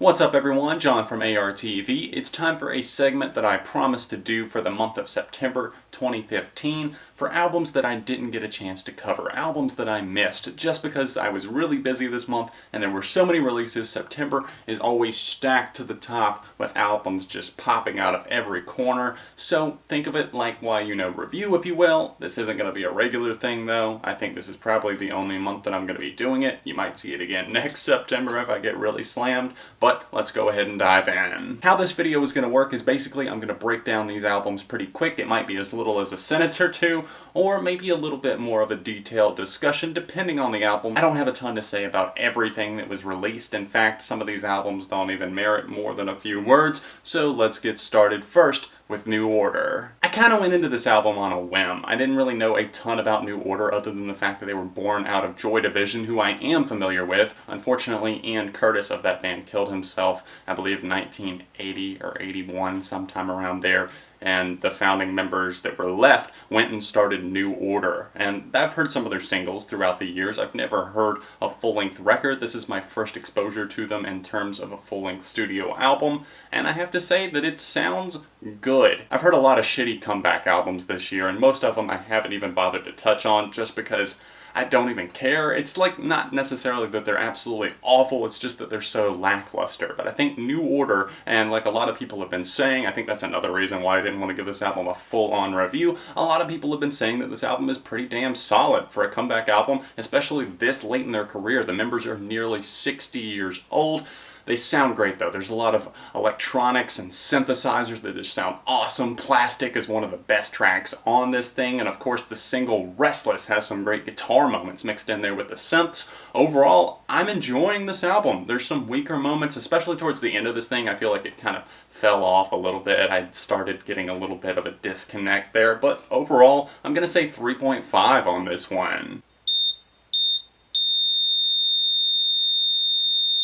What's up everyone, John from ARTV. It's time for a segment that I promised to do for the month of September 2015 for albums that I didn't get a chance to cover, albums that I missed just because I was really busy this month and there were so many releases. September is always stacked to the top with albums just popping out of every corner. So think of it like review, if you will. This isn't going to be a regular thing though. I think this is probably the only month that I'm going to be doing it. You might see it again next September if I get really slammed, but let's go ahead and dive in. How this video is going to work is basically I'm going to break down these albums pretty quick. It might be as little as a sentence or two, or maybe a little bit more of a detailed discussion depending on the album. I don't have a ton to say about everything that was released. In fact, some of these albums don't even merit more than a few words, so let's get started first with New Order. I kind of went into this album on a whim. I didn't really know a ton about New Order other than the fact that they were born out of Joy Division, who I am familiar with. Unfortunately, Ian Curtis of that band killed himself, I believe 1980 or 81, sometime around there. And the founding members that were left went and started New Order. And I've heard some of their singles throughout the years. I've never heard a full-length record. This is my first exposure to them in terms of a full-length studio album, and I have to say that it sounds good. I've heard a lot of shitty comeback albums this year, and most of them I haven't even bothered to touch on just because I don't even care. It's like not necessarily that they're absolutely awful, it's just that they're so lackluster. But I think New Order, and like a lot of people have been saying, I think that's another reason why I didn't want to give this album a full-on review. A lot of people have been saying that this album is pretty damn solid for a comeback album, especially this late in their career. The members are nearly 60 years old. They sound great though. There's a lot of electronics and synthesizers that just sound awesome. Plastic is one of the best tracks on this thing, and of course the single Restless has some great guitar moments mixed in there with the synths. Overall, I'm enjoying this album. There's some weaker moments, especially towards the end of this thing. I feel like it kind of fell off a little bit. I started getting a little bit of a disconnect there, but overall, I'm going to say 3.5 on this one.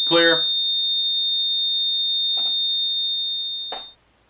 Clear.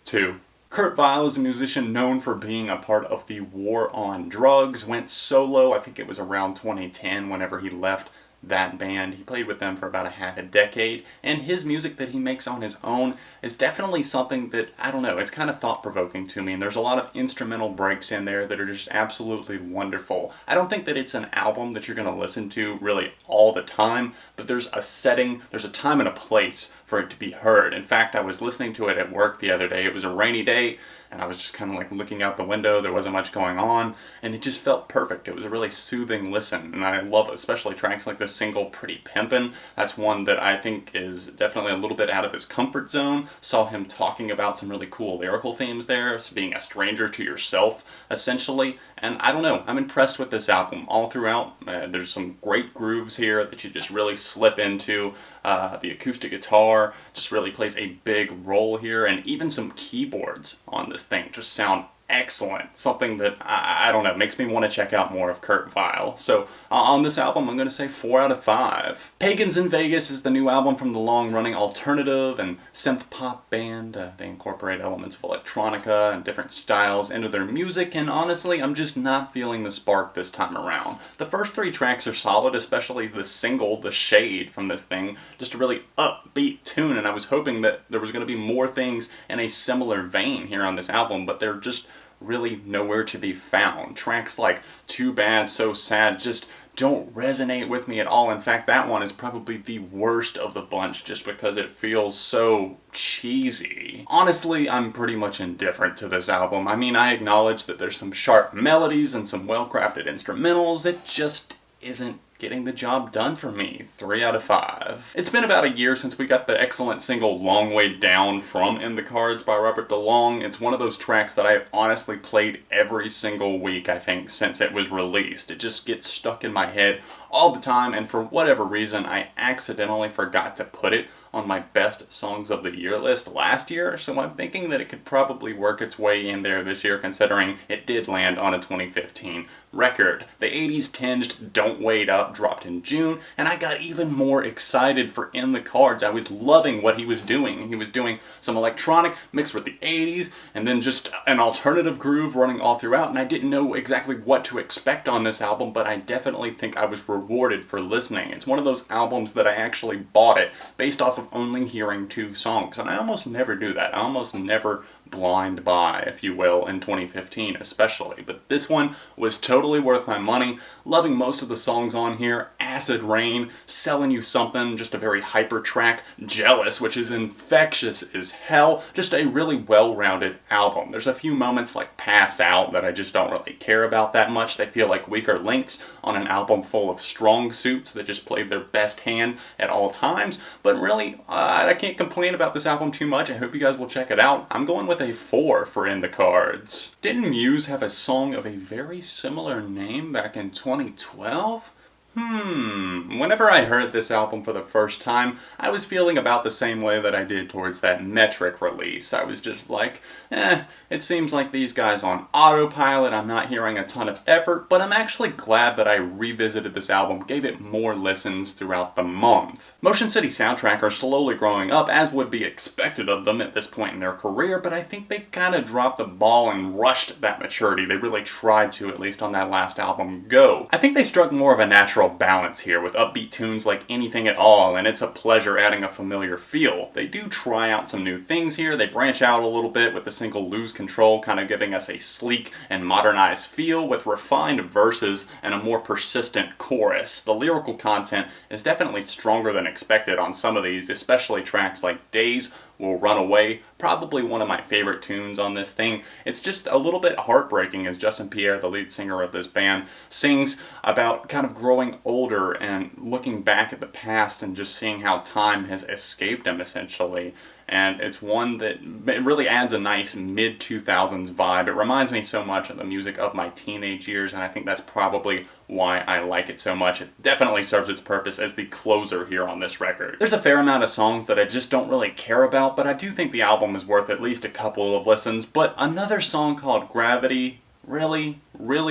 2. Kurt Vile is a musician known for being a part of the War on Drugs, went solo, I think it was around 2010 whenever he left that band. He played with them for about a half a decade, and his music that he makes on his own is definitely something that, I don't know, it's kind of thought-provoking to me, and there's a lot of instrumental breaks in there that are just absolutely wonderful. I don't think that it's an album that you're going to listen to really all the time, but there's a setting, there's a time and a place for it to be heard. In fact, I was listening to it at work the other day. It was a rainy day, and I was just kind of like looking out the window. There wasn't much going on, and it just felt perfect. It was a really soothing listen, and I love especially tracks like this single, Pretty Pimpin'. That's one that I think is definitely a little bit out of his comfort zone. Saw him talking about some really cool lyrical themes there, so being a stranger to yourself, essentially. And I don't know, I'm impressed with this album all throughout. There's some great grooves here that you just really slip into. The acoustic guitar just really plays a big role here, and even some keyboards on this thing just sound excellent. Something that, I don't know, makes me want to check out more of Kurt Vile. So on this album, I'm going to say 4 out of 5. Pagans in Vegas is the new album from the long-running alternative and synth pop band. They incorporate elements of electronica and different styles into their music, and honestly, I'm just not feeling the spark this time around. The first 3 tracks are solid, especially the single, The Shade, from this thing. Just a really upbeat tune, and I was hoping that there was going to be more things in a similar vein here on this album, but they're just really nowhere to be found. Tracks like Too Bad, So Sad just don't resonate with me at all. In fact, that one is probably the worst of the bunch just because it feels so cheesy. Honestly, I'm pretty much indifferent to this album. I mean, I acknowledge that there's some sharp melodies and some well-crafted instrumentals. It just isn't getting the job done for me. 3 out of 5. It's been about a year since we got the excellent single Long Way Down from In the Cards by Robert Delong. It's one of those tracks that I've honestly played every single week, I think, since it was released. It just gets stuck in my head all the time, and for whatever reason, I accidentally forgot to put it on my best songs of the year list last year, so I'm thinking that it could probably work its way in there this year, considering it did land on a 2015 record. The 80s tinged Don't Wait Up dropped in June, and I got even more excited for In the Cards. I was loving what he was doing. He was doing some electronic mixed with the 80s, and then just an alternative groove running all throughout, and I didn't know exactly what to expect on this album, but I definitely think I was rewarded for listening. It's one of those albums that I actually bought it based off of only hearing 2 songs, and I almost never do that. I almost never blind buy, if you will, in 2015 especially. But this one was totally worth my money. Loving most of the songs on here. Acid Rain, Selling You Something, just a very hyper track. Jealous, which is infectious as hell. Just a really well-rounded album. There's a few moments like Pass Out that I just don't really care about that much. They feel like weaker links on an album full of strong suits that just played their best hand at all times. But really, I can't complain about this album too much. I hope you guys will check it out. I'm going with a 4 for In the Cards. Didn't Muse have a song of a very similar name back in 2012? Whenever I heard this album for the first time, I was feeling about the same way that I did towards that Metric release. I was just like, it seems like these guys on autopilot, I'm not hearing a ton of effort, but I'm actually glad that I revisited this album, gave it more listens throughout the month. Motion City Soundtrack are slowly growing up, as would be expected of them at this point in their career, but I think they kind of dropped the ball and rushed that maturity. They really tried to, at least on that last album, Go. I think they struck more of a natural balance here with upbeat tunes like Anything at All, and it's a pleasure adding a familiar feel. They do try out some new things here. They branch out a little bit with the single Lose Control, kind of giving us a sleek and modernized feel with refined verses and a more persistent chorus. The lyrical content is definitely stronger than expected on some of these, especially tracks like Days Will Run Away, probably one of my favorite tunes on this thing. It's just a little bit heartbreaking as Justin Pierre, the lead singer of this band, sings about kind of growing older and looking back at the past and just seeing how time has escaped him, essentially. And it's one that it really adds a nice mid-2000s vibe. It reminds me so much of the music of my teenage years, and I think that's probably why I like it so much. It definitely serves its purpose as the closer here on this record. There's a fair amount of songs that I just don't really care about, but I do think the album is worth at least a couple of listens. But another song called Gravity, really,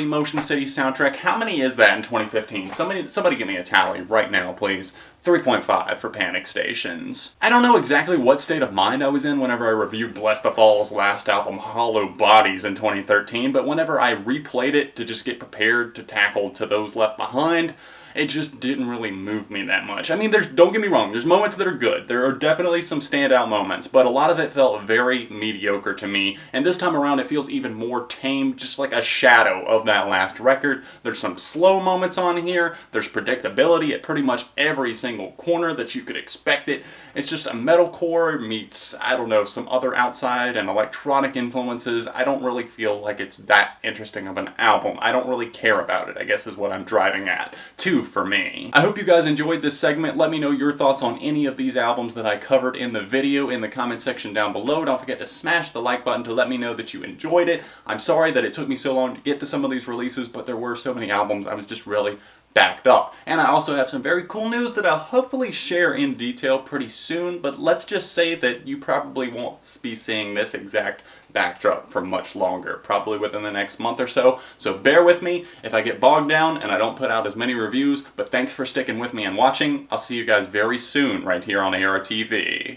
Motion City Soundtrack? How many is that in 2015? Somebody give me a tally right now, please. 3.5 for Panic Stations. I don't know exactly what state of mind I was in whenever I reviewed blessthefall's last album, Hollow Bodies, in 2013, but whenever I replayed it to just get prepared to tackle To Those Left Behind, it just didn't really move me that much. I mean, don't get me wrong, there's moments that are good. There are definitely some standout moments, but a lot of it felt very mediocre to me, and this time around it feels even more tame, just like a shadow of that last record. There's some slow moments on here, there's predictability at pretty much every single corner that you could expect it. It's just a metalcore meets, I don't know, some other outside and electronic influences. I don't really feel like it's that interesting of an album. I don't really care about it, I guess is what I'm driving at. 2 for me. I hope you guys enjoyed this segment. Let me know your thoughts on any of these albums that I covered in the video in the comment section down below. Don't forget to smash the like button to let me know that you enjoyed it. I'm sorry that it took me so long to get to some of these releases, but there were so many albums I was just really backed up. And I also have some very cool news that I'll hopefully share in detail pretty soon, but let's just say that you probably won't be seeing this exact backdrop for much longer, probably within the next month or so. So bear with me if I get bogged down and I don't put out as many reviews, but thanks for sticking with me and watching. I'll see you guys very soon right here on ARTV.